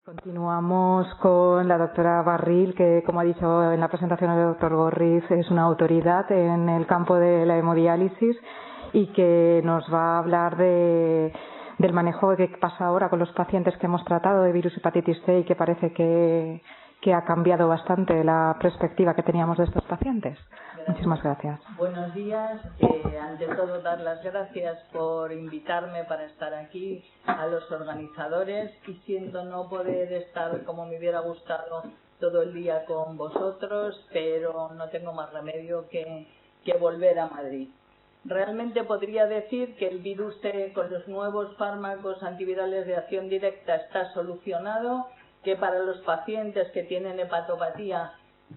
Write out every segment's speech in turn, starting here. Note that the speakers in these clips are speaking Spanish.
Continuamos con la doctora Barril, que, como ha dicho en la presentación el doctor Gorriz, es una autoridad en el campo de la hemodiálisis y que nos va a hablar del manejo de qué pasa ahora con los pacientes que hemos tratado de virus hepatitis C y que parece que ha cambiado bastante la perspectiva que teníamos de estos pacientes. Gracias. Muchísimas gracias. Buenos días. Ante todo, dar las gracias por invitarme para estar aquí, a los organizadores, y siento no poder estar como me hubiera gustado todo el día con vosotros, pero no tengo más remedio que volver a Madrid. Realmente podría decir que el virus C con los nuevos fármacos antivirales de acción directa está solucionado, que para los pacientes que tienen hepatopatía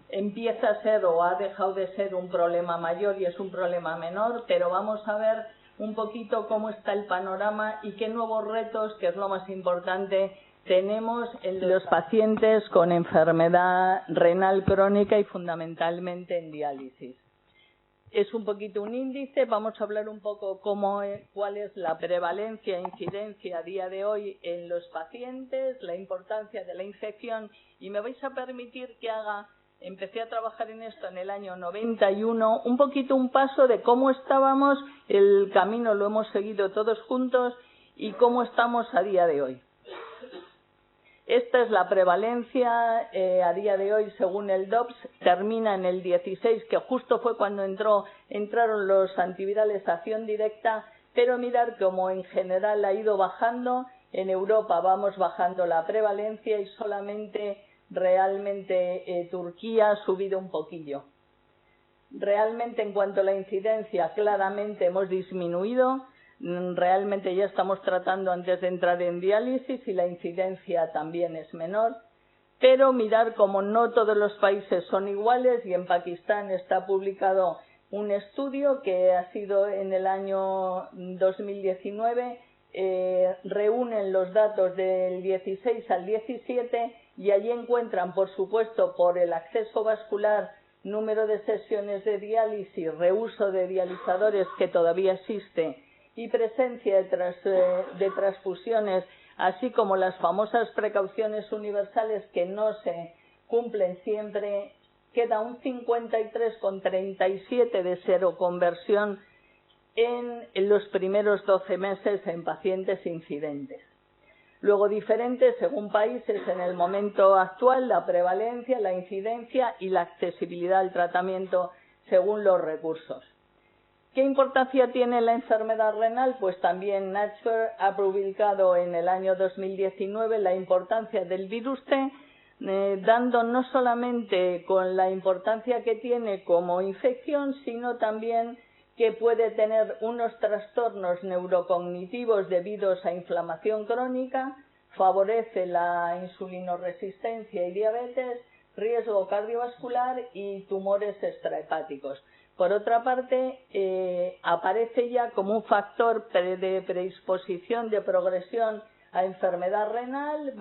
empieza a ser o ha dejado de ser un problema mayor y es un problema menor, pero vamos a ver un poquito cómo está el panorama y qué nuevos retos, que es lo más importante, tenemos en los pacientes con enfermedad renal crónica y fundamentalmente en diálisis. Es un poquito un índice, vamos a hablar un poco cuál es la prevalencia e incidencia a día de hoy en los pacientes, la importancia de la infección, y me vais a permitir que empecé a trabajar en esto en el año 91, un poquito un paso de cómo estábamos, el camino lo hemos seguido todos juntos y cómo estamos a día de hoy. Esta es la prevalencia a día de hoy según el DOPS, termina en el 16, que justo fue cuando entraron los antivirales a acción directa, pero mirar cómo en general ha ido bajando. En Europa vamos bajando la prevalencia y solamente realmente Turquía ha subido un poquillo. Realmente en cuanto a la incidencia, claramente hemos disminuido. Realmente ya estamos tratando antes de entrar en diálisis y la incidencia también es menor, pero mirar como no todos los países son iguales, y en Pakistán está publicado un estudio que ha sido en el año 2019, reúnen los datos del 16 al 17 y allí encuentran, por supuesto, por el acceso vascular, número de sesiones de diálisis, reuso de dializadores que todavía existe, y presencia de transfusiones, así como las famosas precauciones universales que no se cumplen siempre, queda un 53,37 de seroconversión en los primeros 12 meses en pacientes incidentes. Luego diferentes según países en el momento actual, la prevalencia, la incidencia y la accesibilidad al tratamiento según los recursos. ¿Qué importancia tiene la enfermedad renal? Pues también Nature ha publicado en el año 2019 la importancia del virus C, dando no solamente con la importancia que tiene como infección, sino también que puede tener unos trastornos neurocognitivos debidos a inflamación crónica, favorece la insulinoresistencia y diabetes, riesgo cardiovascular y tumores extrahepáticos. Por otra parte, aparece ya como un factor de predisposición de progresión a enfermedad renal,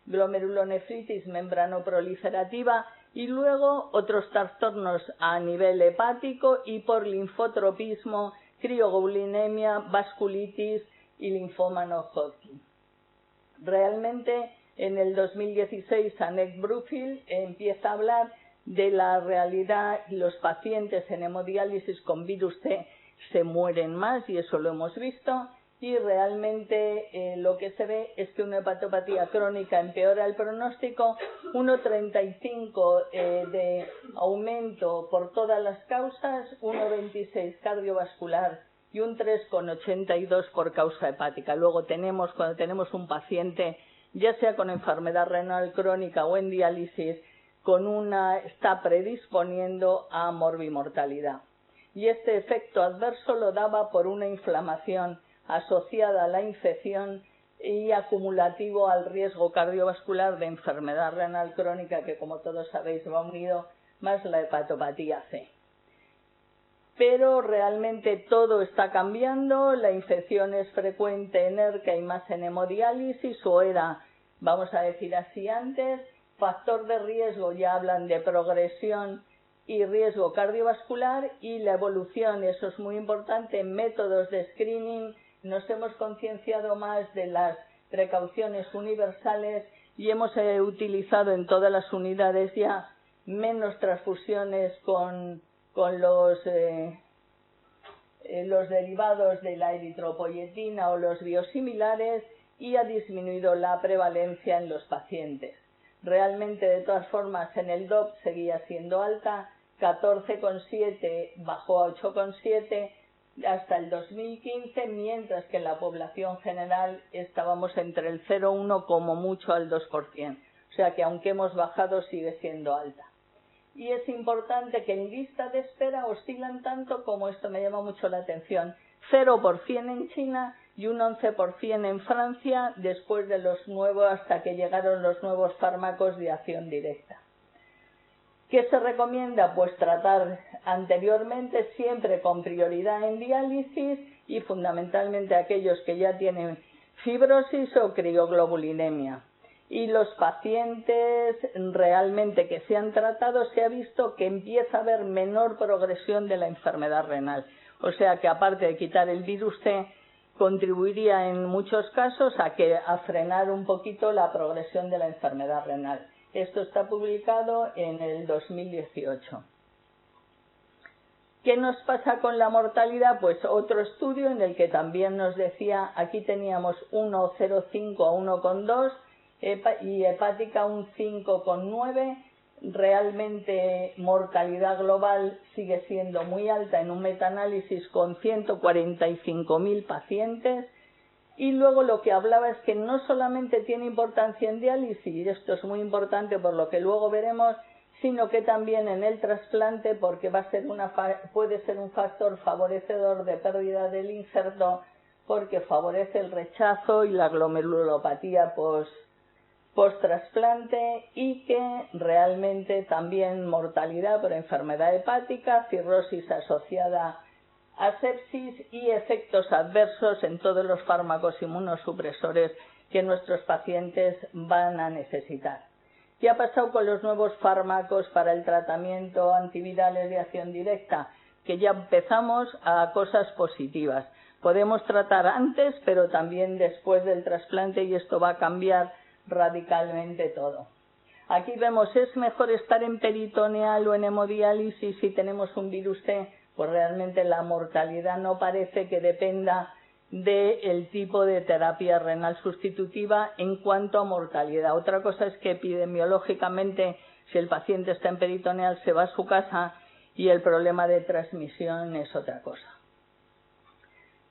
glomerulonefritis membranoproliferativa y luego otros trastornos a nivel hepático y por linfotropismo, crioglobulinemia, vasculitis y linfoma no-Hodgkin. Realmente, en el 2016, Annette Bruffield empieza a hablar de la realidad. Los pacientes en hemodiálisis con virus C se mueren más, y eso lo hemos visto, y realmente lo que se ve es que una hepatopatía crónica empeora el pronóstico, 1,35 de aumento por todas las causas, 1,26 cardiovascular y un 3,82 por causa hepática. Luego cuando tenemos un paciente, ya sea con enfermedad renal crónica o en diálisis, está predisponiendo a morbimortalidad. Y este efecto adverso lo daba por una inflamación asociada a la infección y acumulativo al riesgo cardiovascular de enfermedad renal crónica, que como todos sabéis va unido, más la hepatopatía C. Pero realmente todo está cambiando, la infección es frecuente en ERCA y más en hemodiálisis, o era, vamos a decir así antes. Factor de riesgo, ya hablan de progresión y riesgo cardiovascular, y la evolución, eso es muy importante, métodos de screening. Nos hemos concienciado más de las precauciones universales y hemos utilizado en todas las unidades ya menos transfusiones con los derivados de la eritropoyetina o los biosimilares y ha disminuido la prevalencia en los pacientes. Realmente, de todas formas, en el DOP seguía siendo alta, 14,7 bajó a 8,7 hasta el 2015, mientras que en la población general estábamos entre el 0,1 como mucho al 2%. O sea que aunque hemos bajado sigue siendo alta. Y es importante que en lista de espera oscilan tanto como esto me llama mucho la atención, 0% en China y un 11% en Francia después de los nuevos, hasta que llegaron los nuevos fármacos de acción directa. ¿Qué se recomienda? Pues tratar anteriormente siempre con prioridad en diálisis y fundamentalmente aquellos que ya tienen fibrosis o crioglobulinemia. Y los pacientes realmente que se han tratado se ha visto que empieza a haber menor progresión de la enfermedad renal. O sea que aparte de quitar el virus C, contribuiría en muchos casos a frenar un poquito la progresión de la enfermedad renal. Esto está publicado en el 2018. ¿Qué nos pasa con la mortalidad? Pues otro estudio en el que también nos decía, aquí teníamos 1,05 a 1,2 y hepática un 5,9. Realmente mortalidad global sigue siendo muy alta en un metaanálisis con 145.000 pacientes. Y luego lo que hablaba es que no solamente tiene importancia en diálisis, y esto es muy importante por lo que luego veremos, sino que también en el trasplante, porque puede ser un factor favorecedor de pérdida del injerto, porque favorece el rechazo y la glomerulopatía post-trasplante, y que realmente también mortalidad por enfermedad hepática, cirrosis asociada a sepsis y efectos adversos en todos los fármacos inmunosupresores que nuestros pacientes van a necesitar. ¿Qué ha pasado con los nuevos fármacos para el tratamiento antivirales de acción directa? Que ya empezamos a cosas positivas. Podemos tratar antes, pero también después del trasplante, y esto va a cambiar radicalmente todo. Aquí vemos, ¿es mejor estar en peritoneal o en hemodiálisis si tenemos un virus C? Pues realmente la mortalidad no parece que dependa del tipo de terapia renal sustitutiva en cuanto a mortalidad. Otra cosa es que epidemiológicamente, si el paciente está en peritoneal, se va a su casa y el problema de transmisión es otra cosa.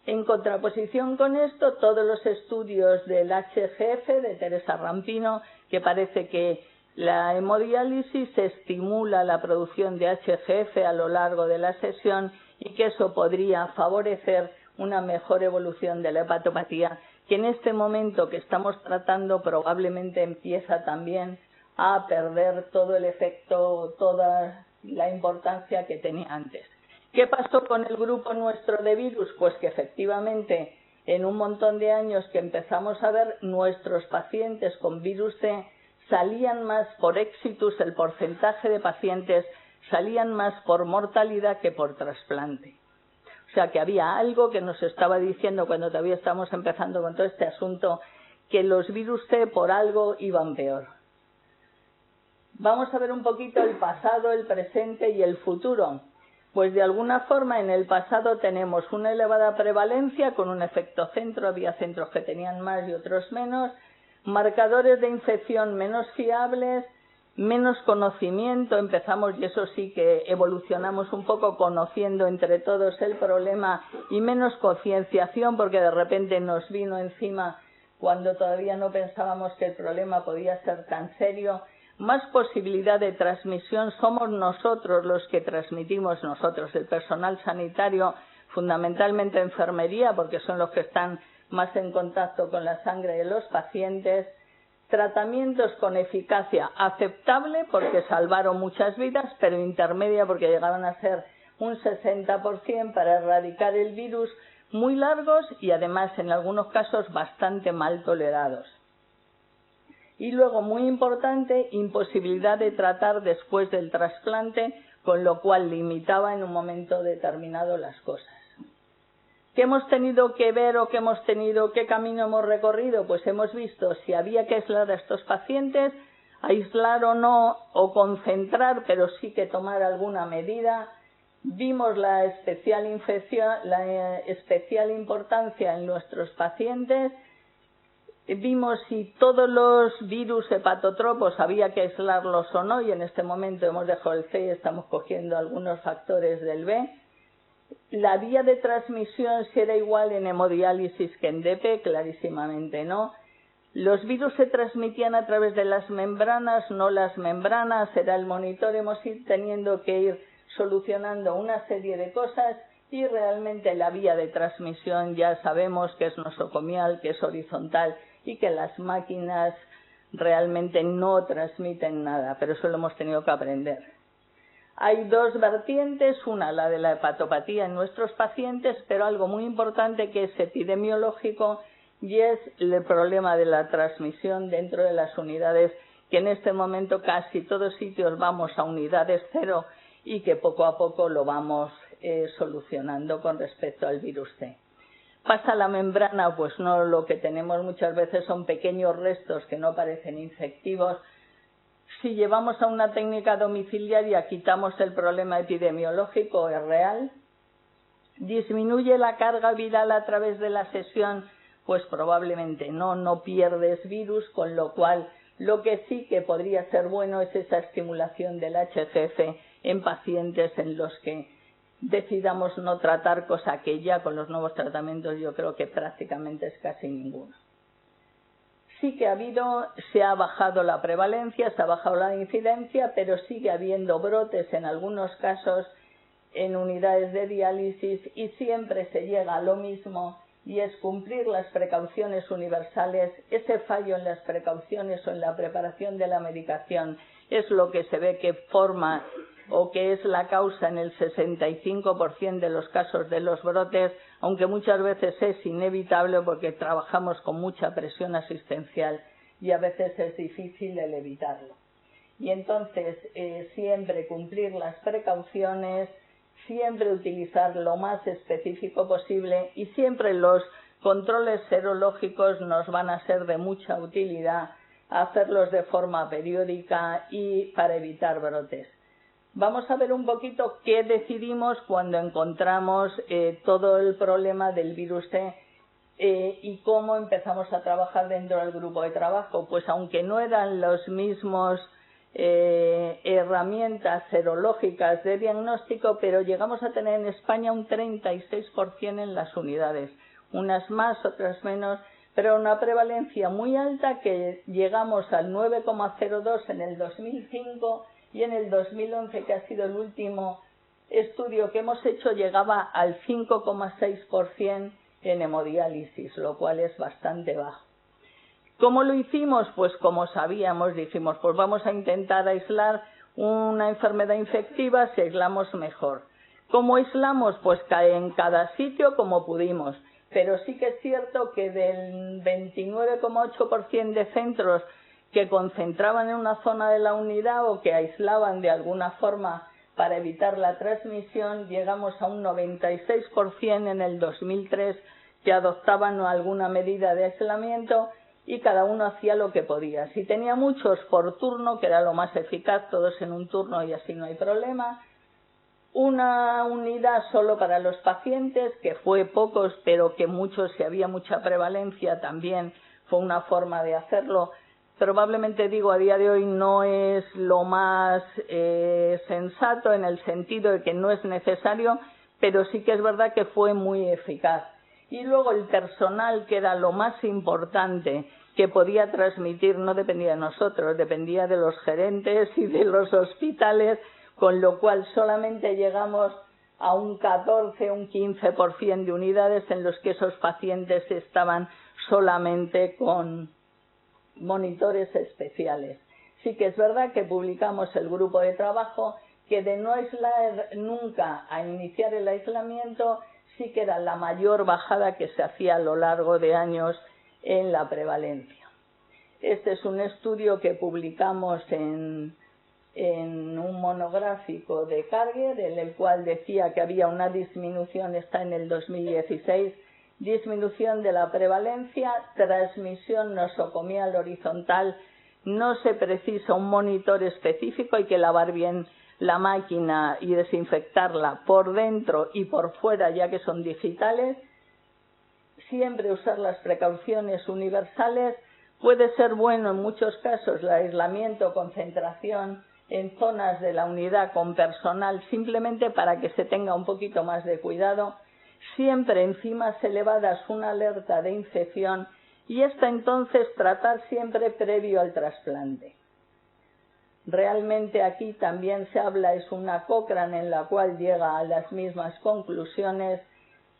En contraposición con esto, todos los estudios del HGF de Teresa Rampino, que parece que la hemodiálisis estimula la producción de HGF a lo largo de la sesión y que eso podría favorecer una mejor evolución de la hepatopatía, que en este momento que estamos tratando probablemente empieza también a perder todo el efecto, toda la importancia que tenía antes. ¿Qué pasó con el grupo nuestro de virus? Pues que efectivamente en un montón de años que empezamos a ver, nuestros pacientes con virus C salían más por exitus, el porcentaje de pacientes salían más por mortalidad que por trasplante. O sea que había algo que nos estaba diciendo cuando todavía estamos empezando con todo este asunto, que los virus C por algo iban peor. Vamos a ver un poquito el pasado, el presente y el futuro. Pues de alguna forma en el pasado tenemos una elevada prevalencia con un efecto centro, había centros que tenían más y otros menos, marcadores de infección menos fiables, menos conocimiento, empezamos y eso sí que evolucionamos un poco conociendo entre todos el problema y menos concienciación porque de repente nos vino encima cuando todavía no pensábamos que el problema podía ser tan serio. Más posibilidad de transmisión, somos nosotros los que transmitimos, nosotros, el personal sanitario, fundamentalmente enfermería, porque son los que están más en contacto con la sangre de los pacientes. Tratamientos con eficacia aceptable porque salvaron muchas vidas, pero intermedia porque llegaron a ser un 60% para erradicar el virus, muy largos y además en algunos casos bastante mal tolerados. Y luego, muy importante, imposibilidad de tratar después del trasplante, con lo cual limitaba en un momento determinado las cosas. ¿Qué hemos tenido que ver o qué camino hemos recorrido? Pues hemos visto si había que aislar a estos pacientes, aislar o no, o concentrar, pero sí que tomar alguna medida. Vimos la especial importancia en nuestros pacientes. Vimos si todos los virus hepatotropos había que aislarlos o no, y en este momento hemos dejado el C y estamos cogiendo algunos factores del B. La vía de transmisión, si era igual en hemodiálisis que en DP, clarísimamente no. Los virus se transmitían a través de las membranas, no las membranas, era el monitor. Hemos ido teniendo que ir solucionando una serie de cosas y realmente la vía de transmisión ya sabemos que es nosocomial, que es horizontal y que las máquinas realmente no transmiten nada, pero eso lo hemos tenido que aprender. Hay dos vertientes, una la de la hepatopatía en nuestros pacientes, pero algo muy importante que es epidemiológico y es el problema de la transmisión dentro de las unidades, que en este momento casi todos sitios vamos a unidades cero y que poco a poco lo vamos solucionando con respecto al virus C. Pasa la membrana, pues no, lo que tenemos muchas veces son pequeños restos que no parecen infectivos. Si llevamos a una técnica domiciliaria, quitamos el problema epidemiológico, es real. ¿Disminuye la carga viral a través de la sesión? Pues probablemente no pierdes virus, con lo cual lo que sí que podría ser bueno es esa estimulación del HGF en pacientes en los que decidamos no tratar, cosa que ya con los nuevos tratamientos yo creo que prácticamente es casi ninguno. Sí que se ha bajado la prevalencia, se ha bajado la incidencia, pero sigue habiendo brotes en algunos casos en unidades de diálisis y siempre se llega a lo mismo, y es cumplir las precauciones universales. Ese fallo en las precauciones o en la preparación de la medicación es lo que se ve que forma o que es la causa en el 65% de los casos de los brotes, aunque muchas veces es inevitable porque trabajamos con mucha presión asistencial y a veces es difícil el evitarlo. Y entonces siempre cumplir las precauciones, siempre utilizar lo más específico posible y siempre los controles serológicos nos van a ser de mucha utilidad, hacerlos de forma periódica y para evitar brotes. Vamos a ver un poquito qué decidimos cuando encontramos todo el problema del virus C y cómo empezamos a trabajar dentro del grupo de trabajo. Pues aunque no eran los mismos herramientas serológicas de diagnóstico, pero llegamos a tener en España un 36% en las unidades, unas más, otras menos, pero una prevalencia muy alta que llegamos al 9,02 en el 2005 y en el 2011, que ha sido el último estudio que hemos hecho, llegaba al 5,6% en hemodiálisis, lo cual es bastante bajo. ¿Cómo lo hicimos? Pues como sabíamos, dijimos, pues vamos a intentar aislar una enfermedad infectiva, si aislamos mejor. ¿Cómo aislamos? Pues en cada sitio como pudimos, pero sí que es cierto que del 29,8% de centros que concentraban en una zona de la unidad o que aislaban de alguna forma para evitar la transmisión, llegamos a un 96% en el 2003 que adoptaban alguna medida de aislamiento y cada uno hacía lo que podía. Si tenía muchos por turno, que era lo más eficaz, todos en un turno y así no hay problema. Una unidad solo para los pacientes, que fue pocos, pero que muchos, si había mucha prevalencia, también fue una forma de hacerlo. Probablemente, digo, a día de hoy no es lo más sensato en el sentido de que no es necesario, pero sí que es verdad que fue muy eficaz. Y luego el personal, que era lo más importante que podía transmitir, no dependía de nosotros, dependía de los gerentes y de los hospitales, con lo cual solamente llegamos a un 14, un 15% de unidades en los que esos pacientes estaban solamente con monitores especiales. Sí que es verdad que publicamos el grupo de trabajo que de no aislar nunca a iniciar el aislamiento sí que era la mayor bajada que se hacía a lo largo de años en la prevalencia. Este es un estudio que publicamos en en un monográfico de Karger, en el cual decía que había una disminución, está en el 2016, disminución de la prevalencia, transmisión nosocomial horizontal, no se precisa un monitor específico, hay que lavar bien la máquina y desinfectarla por dentro y por fuera, ya que son digitales. Siempre usar las precauciones universales. Puede ser bueno en muchos casos el aislamiento, concentración en zonas de la unidad con personal, simplemente para que se tenga un poquito más de cuidado. Siempre en cimas elevadas una alerta de infección y hasta entonces tratar siempre previo al trasplante. Realmente aquí también se habla, es una Cochrane en la cual llega a las mismas conclusiones,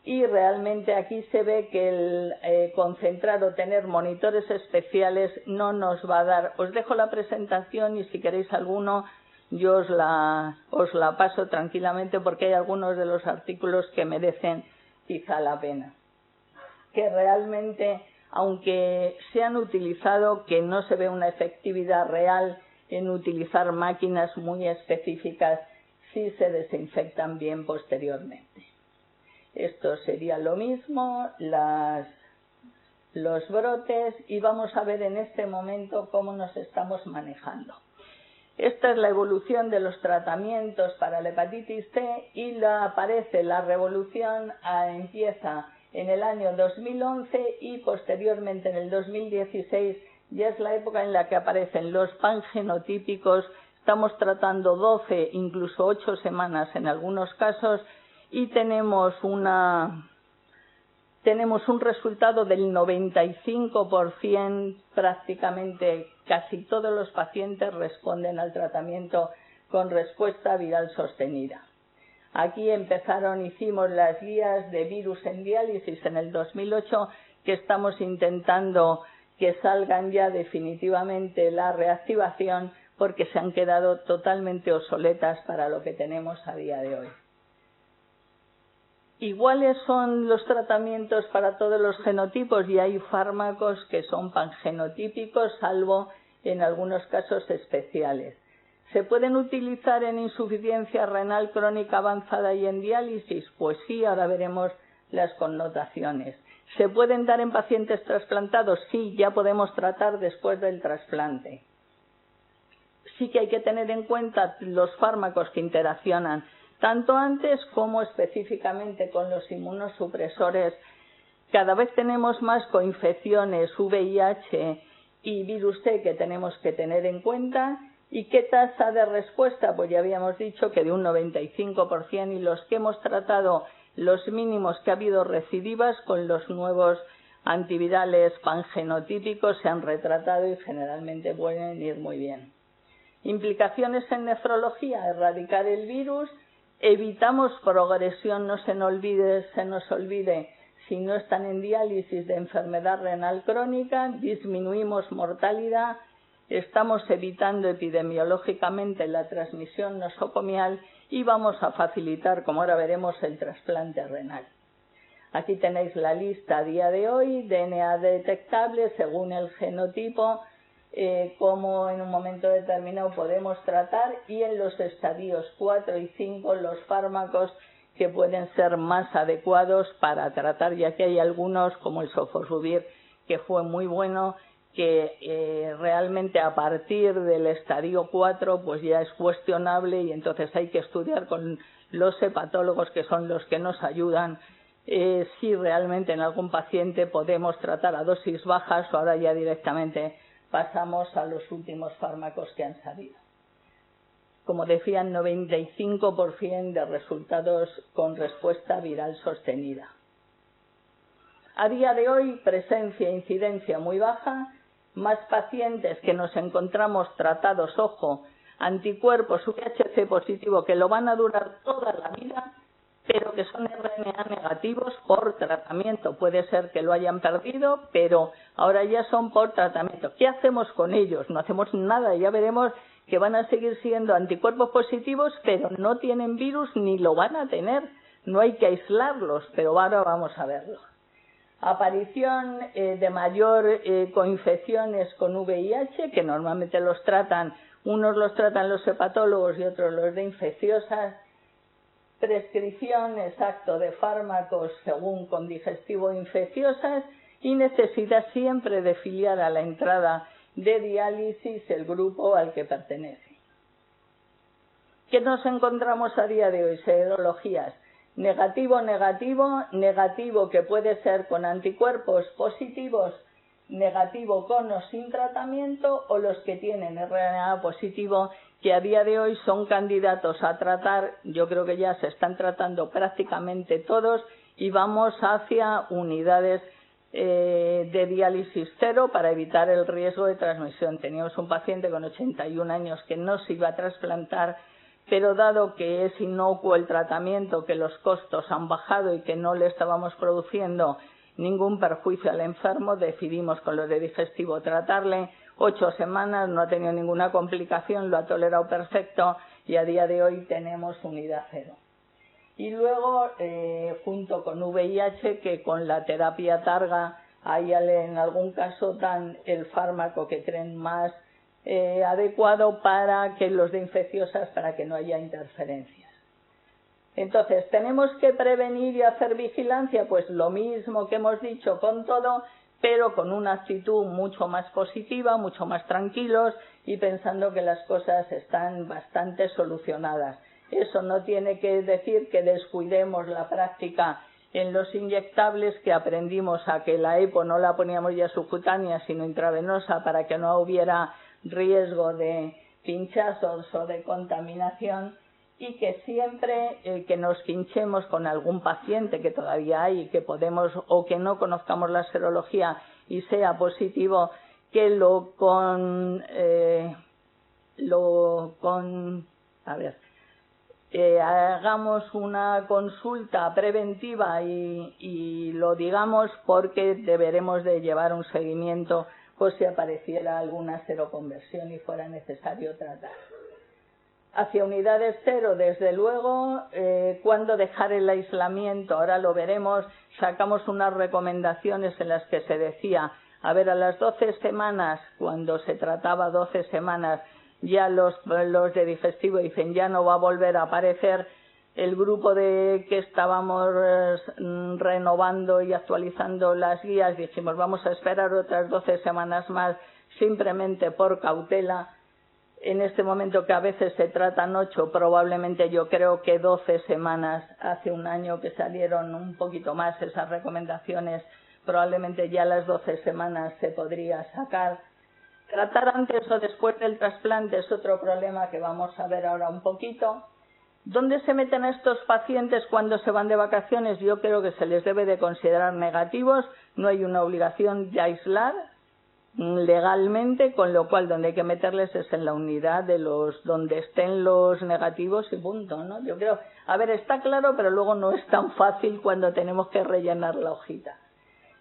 y realmente aquí se ve que el concentrar o tener monitores especiales no nos va a dar. Os dejo la presentación y si queréis alguno yo os la paso tranquilamente, porque hay algunos de los artículos que merecen quizá la pena. Que realmente, aunque se han utilizado, que no se ve una efectividad real en utilizar máquinas muy específicas, si se desinfectan bien posteriormente. Esto sería lo mismo, los brotes, y vamos a ver en este momento cómo nos estamos manejando. Esta es la evolución de los tratamientos para la hepatitis C y aparece la revolución, empieza en el año 2011 y posteriormente en el 2016 ya es la época en la que aparecen los pangenotípicos. Estamos tratando 12, incluso 8 semanas en algunos casos, y tenemos un resultado del 95%, prácticamente casi todos los pacientes responden al tratamiento con respuesta viral sostenida. Aquí hicimos las guías de virus en diálisis en el 2008, que estamos intentando que salgan ya definitivamente la reactivación, porque se han quedado totalmente obsoletas para lo que tenemos a día de hoy. Iguales son los tratamientos para todos los genotipos y hay fármacos que son pangenotípicos, salvo en algunos casos especiales. ¿Se pueden utilizar en insuficiencia renal crónica avanzada y en diálisis? Pues sí, ahora veremos las connotaciones. ¿Se pueden dar en pacientes trasplantados? Sí, ya podemos tratar después del trasplante. Sí que hay que tener en cuenta los fármacos que interaccionan tanto antes como específicamente con los inmunosupresores. Cada vez tenemos más coinfecciones, VIH y virus C que tenemos que tener en cuenta. ¿Y qué tasa de respuesta? Pues ya habíamos dicho que de un 95%, y los que hemos tratado, los mínimos que ha habido recidivas con los nuevos antivirales pangenotípicos se han retratado y generalmente pueden ir muy bien. Implicaciones en nefrología: erradicar el virus. Evitamos progresión, no se nos olvide, si no están en diálisis, de enfermedad renal crónica. Disminuimos mortalidad. Estamos evitando epidemiológicamente la transmisión nosocomial y vamos a facilitar, como ahora veremos, el trasplante renal. Aquí tenéis la lista a día de hoy, DNA detectable según el genotipo, cómo en un momento determinado podemos tratar, y en los estadios 4 y 5 los fármacos que pueden ser más adecuados para tratar, ya que hay algunos como el sofosbuvir, que fue muy bueno, que realmente a partir del estadio 4 pues ya es cuestionable, y entonces hay que estudiar con los hepatólogos, que son los que nos ayudan, si realmente en algún paciente podemos tratar a dosis bajas o ahora ya directamente pasamos a los últimos fármacos que han salido. Como decía, 95% de resultados con respuesta viral sostenida. A día de hoy, presencia e incidencia muy baja, más pacientes que nos encontramos tratados, ojo, anticuerpos VHC positivo que lo van a durar toda la vida, pero que son RNA negativos por tratamiento. Puede ser que lo hayan perdido, pero ahora ya son por tratamiento. ¿Qué hacemos con ellos? No hacemos nada, ya veremos que van a seguir siendo anticuerpos positivos, pero no tienen virus ni lo van a tener. No hay que aislarlos, pero ahora vamos a verlo. Aparición de mayor coinfecciones con VIH, que normalmente los tratan unos los tratan los hepatólogos y otros los de infecciosas, prescripción exacto de fármacos según con digestivo infecciosas y necesidad siempre de filiar a la entrada de diálisis el grupo al que pertenece. ¿Qué nos encontramos a día de hoy? Serologías. Negativo, negativo, negativo que puede ser con anticuerpos positivos, negativo con o sin tratamiento, o los que tienen RNA positivo, que a día de hoy son candidatos a tratar. Yo creo que ya se están tratando prácticamente todos y vamos hacia unidades de diálisis cero para evitar el riesgo de transmisión. Teníamos un paciente con 81 años que no se iba a trasplantar, pero dado que es inocuo el tratamiento, que los costos han bajado y que no le estábamos produciendo ningún perjuicio al enfermo, decidimos con los de digestivo tratarle 8 semanas, no ha tenido ninguna complicación, lo ha tolerado perfecto y a día de hoy tenemos unidad cero. Y luego, junto con VIH, que con la terapia targa, ahí en algún caso dan el fármaco que creen más adecuado para que los de infecciosas, para que no haya interferencias. Entonces, ¿tenemos que prevenir y hacer vigilancia? Pues lo mismo que hemos dicho con todo, pero con una actitud mucho más positiva, mucho más tranquilos y pensando que las cosas están bastante solucionadas. Eso no tiene que decir que descuidemos la práctica en los inyectables, que aprendimos a que la EPO no la poníamos ya subcutánea, sino intravenosa, para que no hubiera riesgo de pinchazos o de contaminación, y que siempre que nos pinchemos con algún paciente, que todavía hay y que podemos, o que no conozcamos la serología y sea positivo, que hagamos una consulta preventiva y lo digamos, porque deberemos de llevar un seguimiento pues si apareciera alguna seroconversión y fuera necesario tratar. Hacia unidades cero, desde luego, cuándo dejar el aislamiento, ahora lo veremos. Sacamos unas recomendaciones en las que se decía, a ver, a las 12 semanas, cuando se trataba 12 semanas, ya los de digestivo dicen ya no va a volver a aparecer. El grupo que estábamos renovando y actualizando las guías, dijimos vamos a esperar otras 12 semanas más, simplemente por cautela. En este momento, que a veces se tratan 8, probablemente yo creo que 12 semanas, hace un año que salieron un poquito más esas recomendaciones, probablemente ya las 12 semanas se podría sacar. Tratar antes o después del trasplante es otro problema que vamos a ver ahora un poquito. ¿Dónde se meten estos pacientes cuando se van de vacaciones? Yo creo que se les debe de considerar negativos, no hay una obligación de aislar legalmente, con lo cual donde hay que meterles es en la unidad de donde estén los negativos y punto, ¿no? Yo creo, a ver, está claro, pero luego no es tan fácil cuando tenemos que rellenar la hojita.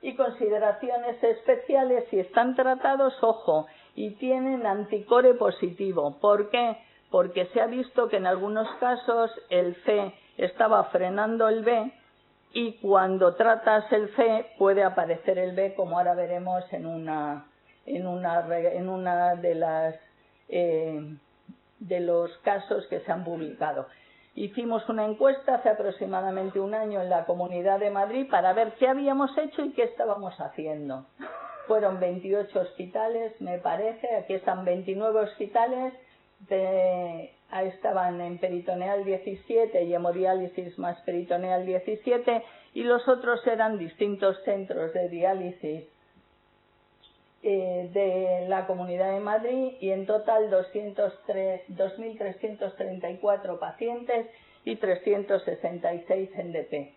Y consideraciones especiales, si están tratados, ojo, y tienen anticore positivo. ¿Por qué? Porque se ha visto que en algunos casos el C estaba frenando el B, y cuando tratas el C puede aparecer el B, como ahora veremos en una de los casos que se han publicado. Hicimos una encuesta hace aproximadamente un año en la Comunidad de Madrid para ver qué habíamos hecho y qué estábamos haciendo. Fueron 28 hospitales, me parece, aquí están 29 hospitales, estaban en peritoneal 17 y hemodiálisis más peritoneal 17, y los otros eran distintos centros de diálisis de la Comunidad de Madrid, y en total 2.334 pacientes y 366 en DP.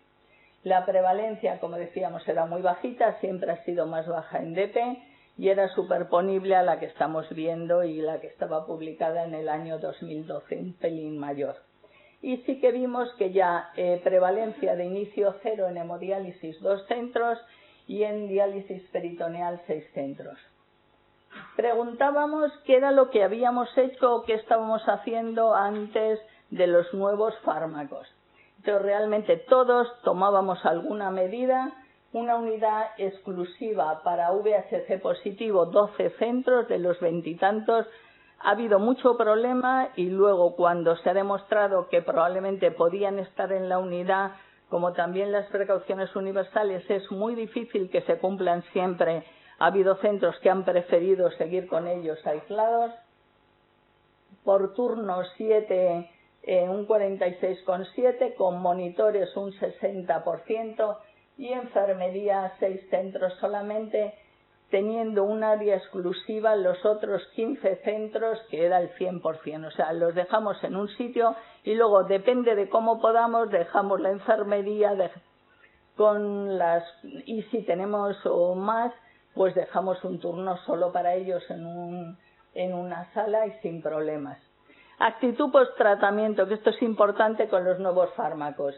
La prevalencia, como decíamos, era muy bajita, siempre ha sido más baja en DP y era superponible a la que estamos viendo y la que estaba publicada en el año 2012, un pelín mayor. Y sí que vimos que ya prevalencia de inicio 0 en hemodiálisis 2 centros y en diálisis peritoneal 6 centros. Preguntábamos qué era lo que habíamos hecho o qué estábamos haciendo antes de los nuevos fármacos. Entonces, realmente todos tomábamos alguna medida, una unidad exclusiva para VHC positivo, 12 centros de los 20 y tantos. Ha habido mucho problema y luego cuando se ha demostrado que probablemente podían estar en la unidad, como también las precauciones universales, es muy difícil que se cumplan siempre. Ha habido centros que han preferido seguir con ellos aislados. Por turno 7, un 46,7%, con monitores un 60% y enfermería 6 centros solamente, teniendo un área exclusiva los otros 15 centros que era el 100%. O sea, los dejamos en un sitio y luego, depende de cómo podamos, dejamos la enfermería y si tenemos o más, pues dejamos un turno solo para ellos en una sala y sin problemas. Actitud post-tratamiento, que esto es importante con los nuevos fármacos.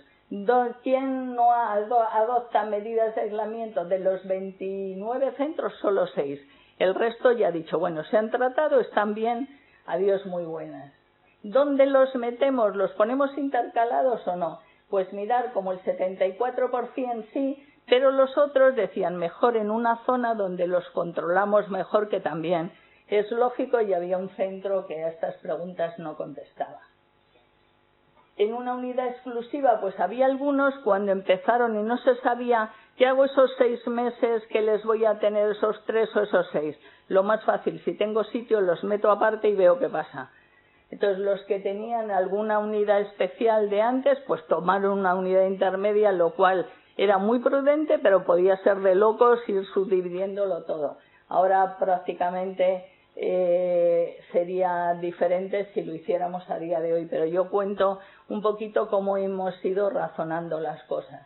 ¿Quién no adopta medidas de aislamiento? De los 29 centros, solo 6. El resto ya ha dicho, bueno, se han tratado, están bien, adiós, muy buenas. ¿Dónde los metemos? ¿Los ponemos intercalados o no? Pues mirar, como el 74% sí, pero los otros decían mejor en una zona donde los controlamos mejor, que también es lógico, y había un centro que a estas preguntas no contestaba. En una unidad exclusiva, pues había algunos cuando empezaron y no se sabía qué hago esos 6 meses, que les voy a tener esos 3 o esos 6. Lo más fácil, si tengo sitio, los meto aparte y veo qué pasa. Entonces, los que tenían alguna unidad especial de antes, pues tomaron una unidad intermedia, lo cual era muy prudente, pero podía ser de locos ir subdividiéndolo todo. Ahora prácticamente sería diferente si lo hiciéramos a día de hoy, pero yo cuento un poquito cómo hemos ido razonando las cosas.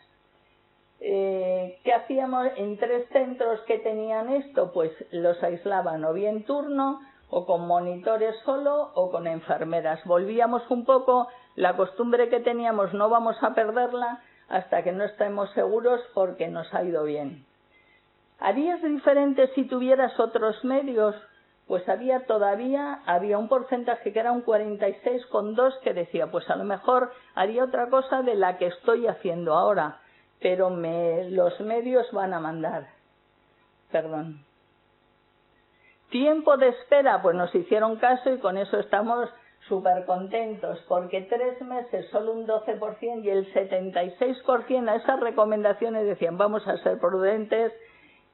¿Qué hacíamos en 3 centros que tenían esto? Pues los aislaban o bien turno, o con monitores solo, o con enfermeras. Volvíamos un poco, la costumbre que teníamos no vamos a perderla hasta que no estemos seguros, porque nos ha ido bien. ¿Harías diferente si tuvieras otros medios? Pues había un porcentaje que era un 46,2% que decía, pues a lo mejor haría otra cosa de la que estoy haciendo ahora, pero los medios van a mandar. Perdón. Tiempo de espera, pues nos hicieron caso y con eso estamos súper contentos, porque 3 meses solo un 12% y el 76% a esas recomendaciones decían vamos a ser prudentes,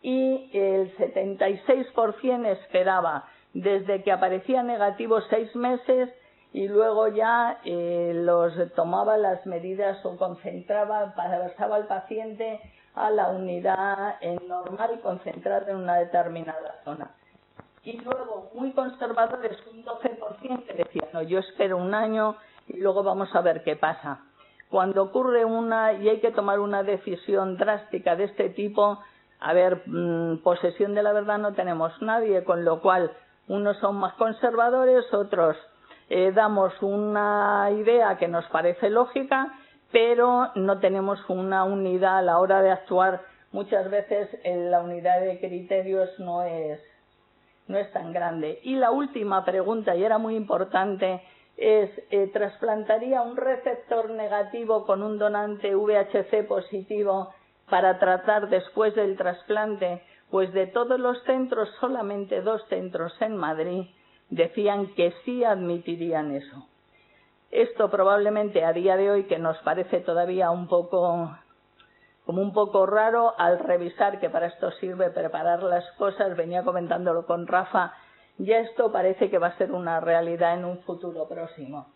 y el 76% esperaba desde que aparecía negativo 6 meses y luego ya los tomaba las medidas o pasaba al paciente a la unidad normal concentrada en una determinada zona. Y luego, muy conservadores, un 12% que decían, no, yo espero un año y luego vamos a ver qué pasa. Cuando ocurre y hay que tomar una decisión drástica de este tipo, posesión de la verdad no tenemos nadie, con lo cual unos son más conservadores, otros damos una idea que nos parece lógica, pero no tenemos una unidad a la hora de actuar. Muchas veces la unidad de criterios no es tan grande. Y la última pregunta, y era muy importante, es ¿trasplantaría un receptor negativo con un donante VHC positivo para tratar después del trasplante? Pues de todos los centros, solamente 2 centros en Madrid decían que sí admitirían eso. Esto probablemente a día de hoy, que nos parece todavía un poco raro, al revisar que para esto sirve preparar las cosas, venía comentándolo con Rafa, ya esto parece que va a ser una realidad en un futuro próximo.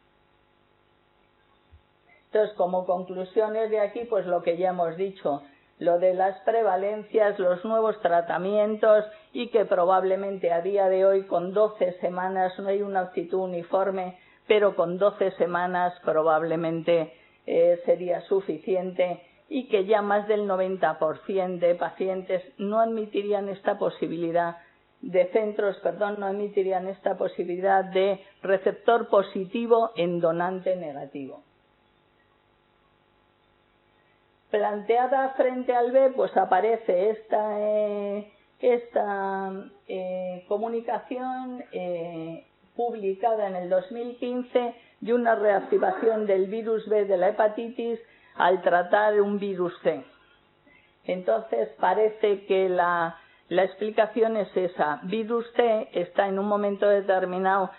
Entonces, como conclusiones de aquí, pues lo que ya hemos dicho, lo de las prevalencias, los nuevos tratamientos, y que probablemente a día de hoy con 12 semanas, no hay una actitud uniforme, pero con 12 semanas probablemente sería suficiente, y que ya más del 90% de pacientes no admitirían esta posibilidad no admitirían esta posibilidad de receptor positivo en donante negativo. Planteada frente al B, pues aparece esta comunicación publicada en el 2015 de una reactivación del virus B de la hepatitis al tratar un virus C. Entonces parece que la explicación es esa. Virus C está en un momento determinado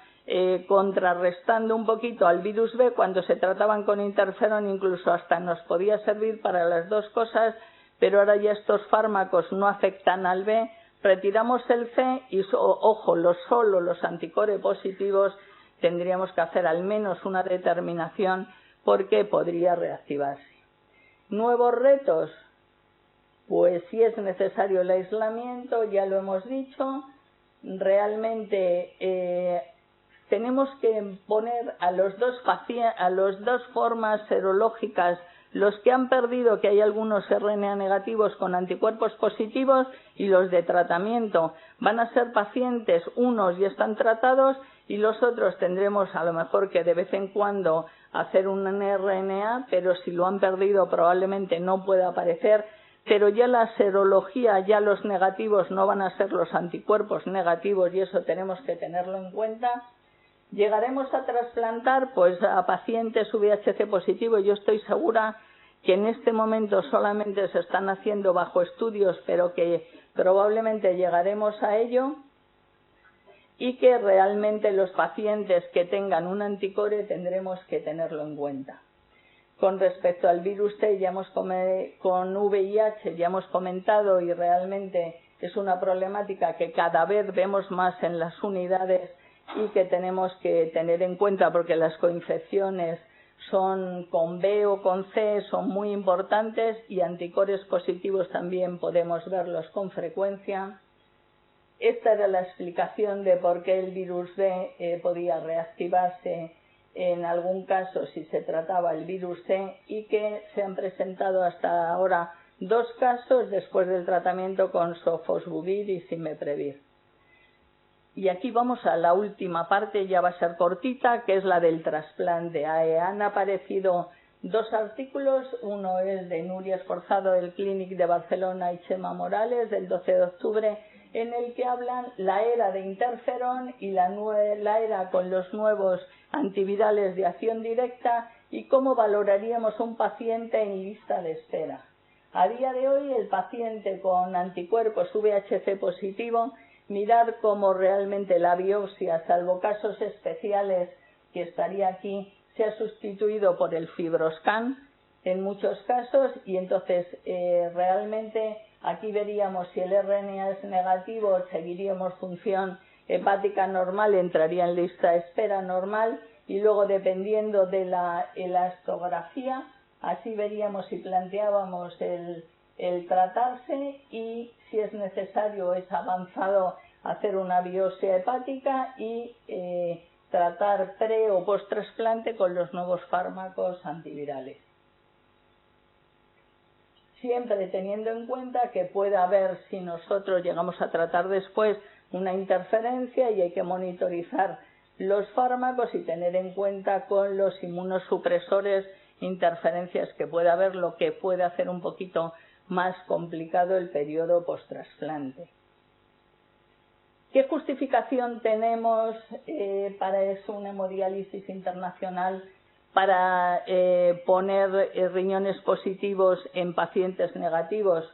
contrarrestando un poquito al virus B. Cuando se trataban con interferón incluso hasta nos podía servir para las dos cosas, pero ahora ya estos fármacos no afectan al B. Retiramos el C y, ojo, solo los anticore positivos tendríamos que hacer al menos una determinación porque podría reactivarse. Nuevos retos, pues si es necesario el aislamiento, ya lo hemos dicho, realmente tenemos que poner a los dos formas serológicas, los que han perdido, que hay algunos RNA negativos con anticuerpos positivos, y los de tratamiento. Van a ser pacientes, unos ya están tratados y los otros tendremos a lo mejor que de vez en cuando hacer un RNA, pero si lo han perdido probablemente no pueda aparecer. Pero ya la serología, ya los negativos no van a ser los anticuerpos negativos y eso tenemos que tenerlo en cuenta. Llegaremos a trasplantar pues a pacientes VHC positivos. Yo estoy segura que en este momento solamente se están haciendo bajo estudios, pero que probablemente llegaremos a ello, y que realmente los pacientes que tengan un anticore tendremos que tenerlo en cuenta. Con respecto al virus T, con VIH ya hemos comentado, y realmente es una problemática que cada vez vemos más en las unidades y que tenemos que tener en cuenta porque las coinfecciones son con B o con C son muy importantes, y anticores positivos también podemos verlos con frecuencia. Esta era la explicación de por qué el virus B podía reactivarse en algún caso si se trataba el virus C, y que se han presentado hasta ahora 2 casos después del tratamiento con sofosbuvir y simeprevir. Y aquí vamos a la última parte, ya va a ser cortita, que es la del trasplante. Han aparecido 2 artículos, uno es de Nuria Esforzado del Clínic de Barcelona y Chema Morales del 12 de octubre, en el que hablan la era de interferón y la era con los nuevos antivirales de acción directa y cómo valoraríamos un paciente en lista de espera. A día de hoy, el paciente con anticuerpos VHC positivo, mirar cómo realmente la biopsia, salvo casos especiales que estaría aquí, se ha sustituido por el fibroscan en muchos casos, y entonces realmente aquí veríamos si el RNA es negativo, seguiríamos función hepática normal, entraría en lista de espera normal, y luego dependiendo de la elastografía, así veríamos si planteábamos el tratarse, y si es necesario, es avanzado, hacer una biopsia hepática y tratar pre o post trasplante con los nuevos fármacos antivirales. Siempre teniendo en cuenta que puede haber, si nosotros llegamos a tratar después, una interferencia, y hay que monitorizar los fármacos y tener en cuenta con los inmunosupresores interferencias que puede haber, lo que puede hacer un poquito más complicado el periodo post-trasplante. ¿Qué justificación tenemos para eso, una hemodiálisis internacional, para poner riñones positivos en pacientes negativos?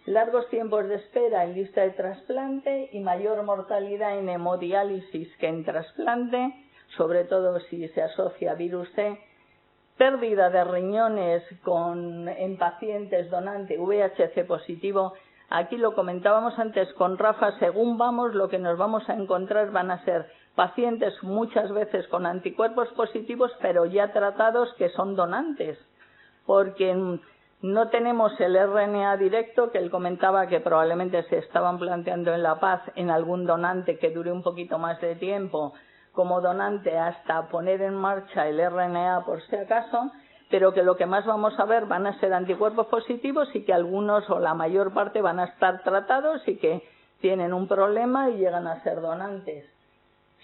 Largos tiempos de espera en lista de trasplante y mayor mortalidad en hemodiálisis que en trasplante, sobre todo si se asocia a virus C. Pérdida de riñones en pacientes donantes VHC positivo. Aquí lo comentábamos antes con Rafa, según vamos, lo que nos vamos a encontrar van a ser pacientes muchas veces con anticuerpos positivos, pero ya tratados, que son donantes, porque no tenemos el RNA directo, que él comentaba que probablemente se estaban planteando en La Paz en algún donante que dure un poquito más de tiempo como donante hasta poner en marcha el RNA por si acaso, pero que lo que más vamos a ver van a ser anticuerpos positivos, y que algunos o la mayor parte van a estar tratados y que tienen un problema y llegan a ser donantes.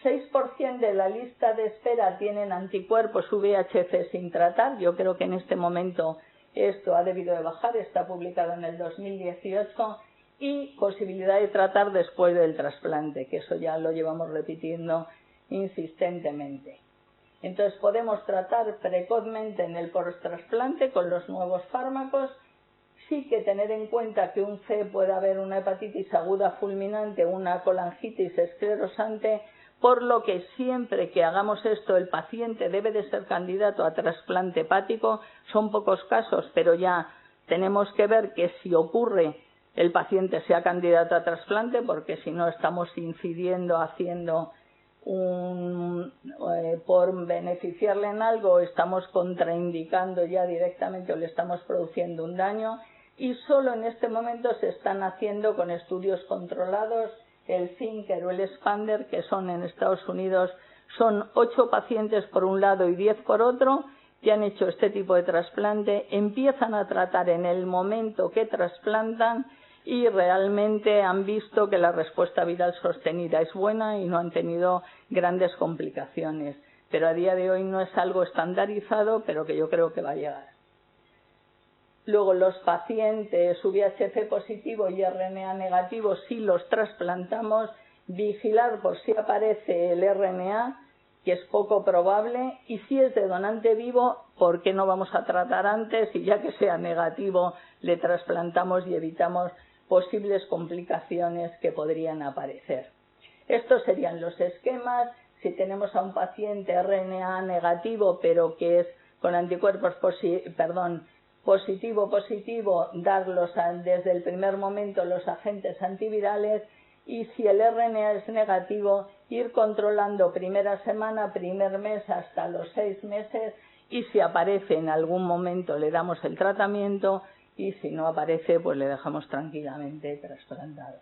6% de la lista de espera tienen anticuerpos VHC sin tratar. Yo creo que en este momento esto ha debido de bajar, está publicado en el 2018, y posibilidad de tratar después del trasplante, que eso ya lo llevamos repitiendo insistentemente. Entonces podemos tratar precozmente en el post-trasplante con los nuevos fármacos. Sí que tener en cuenta que un C puede haber una hepatitis aguda fulminante, una colangitis esclerosante, por lo que siempre que hagamos esto el paciente debe de ser candidato a trasplante hepático. Son pocos casos, pero ya tenemos que ver que si ocurre el paciente sea candidato a trasplante, porque si no estamos incidiendo, haciendo por beneficiarle en algo, estamos contraindicando ya directamente o le estamos produciendo un daño. Y solo en este momento se están haciendo con estudios controlados el Thinker o el Expander, que son en Estados Unidos, son 8 pacientes por un lado y 10 por otro, que han hecho este tipo de trasplante, empiezan a tratar en el momento que trasplantan y realmente han visto que la respuesta viral sostenida es buena y no han tenido grandes complicaciones. Pero a día de hoy no es algo estandarizado, pero que yo creo que va a llegar. Luego, los pacientes VHC positivo y RNA negativo, si los trasplantamos, vigilar por si aparece el RNA, que es poco probable, y si es de donante vivo, ¿por qué no vamos a tratar antes? Y ya que sea negativo, le trasplantamos y evitamos posibles complicaciones que podrían aparecer. Estos serían los esquemas. Si tenemos a un paciente RNA negativo, pero que es con anticuerpos positivo, darlos desde el primer momento los agentes antivirales, y si el RNA es negativo, ir controlando primera semana, primer mes hasta los 6 meses, y si aparece en algún momento le damos el tratamiento, y si no aparece pues le dejamos tranquilamente trasplantado.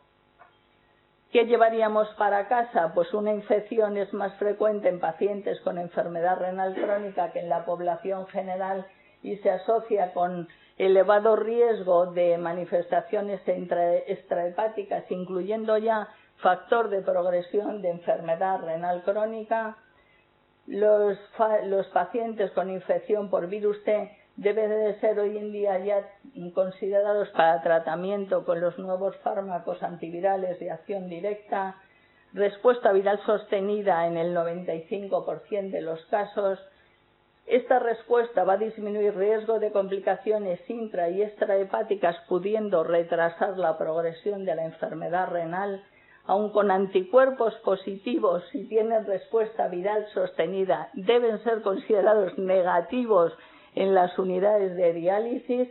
¿Qué llevaríamos para casa? Pues una infección es más frecuente en pacientes con enfermedad renal crónica que en la población general, y se asocia con elevado riesgo de manifestaciones extrahepáticas, incluyendo ya factor de progresión de enfermedad renal crónica. Los pacientes con infección por virus T deben de ser hoy en día ya considerados para tratamiento con los nuevos fármacos antivirales de acción directa. Respuesta viral sostenida en el 95% de los casos. Esta respuesta va a disminuir riesgo de complicaciones intra y extrahepáticas, pudiendo retrasar la progresión de la enfermedad renal. Aun con anticuerpos positivos, si tienen respuesta viral sostenida, deben ser considerados negativos en las unidades de diálisis,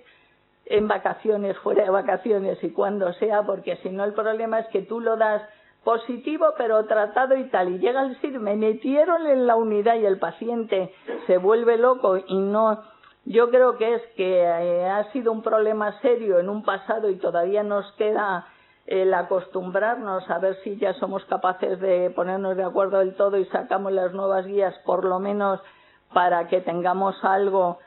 en vacaciones, fuera de vacaciones y cuando sea, porque si no el problema es que tú lo das positivo pero tratado y tal, y llega el decir me metieron en la unidad y el paciente se vuelve loco y no. Yo creo que es que ha sido un problema serio en un pasado y todavía nos queda el acostumbrarnos a ver si ya somos capaces de ponernos de acuerdo del todo y sacamos las nuevas guías, por lo menos para que tengamos algo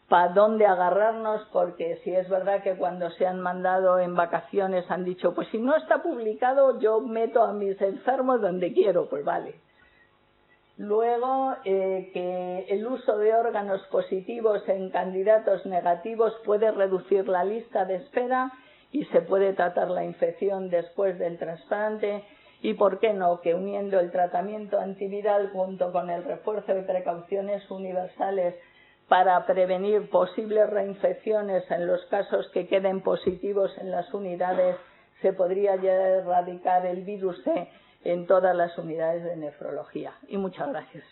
para dónde agarrarnos, porque si es verdad que cuando se han mandado en vacaciones han dicho, pues si no está publicado yo meto a mis enfermos donde quiero, pues vale. Luego, que el uso de órganos positivos en candidatos negativos puede reducir la lista de espera y se puede tratar la infección después del trasplante. Y por qué no, que uniendo el tratamiento antiviral junto con el refuerzo de precauciones universales para prevenir posibles reinfecciones en los casos que queden positivos en las unidades, se podría ya erradicar el virus C en todas las unidades de nefrología. Y muchas gracias.